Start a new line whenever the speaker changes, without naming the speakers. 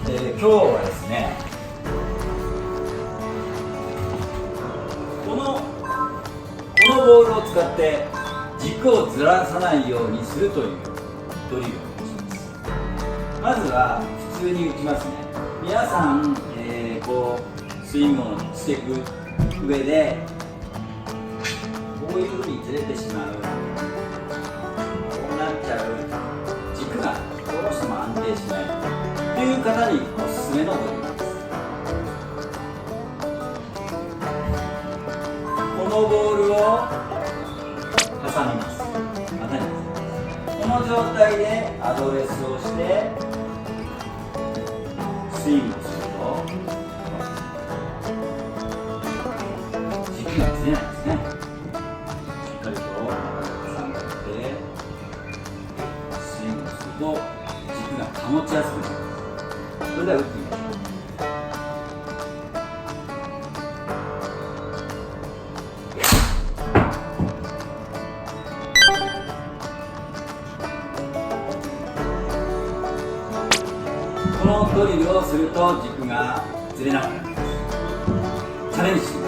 今日はですね、このボールを使って軸をずらさないようにするというドリルを打ちます。まずは普通に打ちますね。皆さん、こうスイングをしていく上でこういうふうにずれてしまう、こうなっちゃう、軸がどうしても安定しないという方におすすめのドリルです。このボールを挟みます。股に挟みます。この状態でアドレスをしてスイングすると軸がずれないですね。しっかりと挟んでスイングすると軸が保ちやすくなります。それでは打ってみましょう。このドリルをすると軸がずれなくなります。チャレンジしてみてください。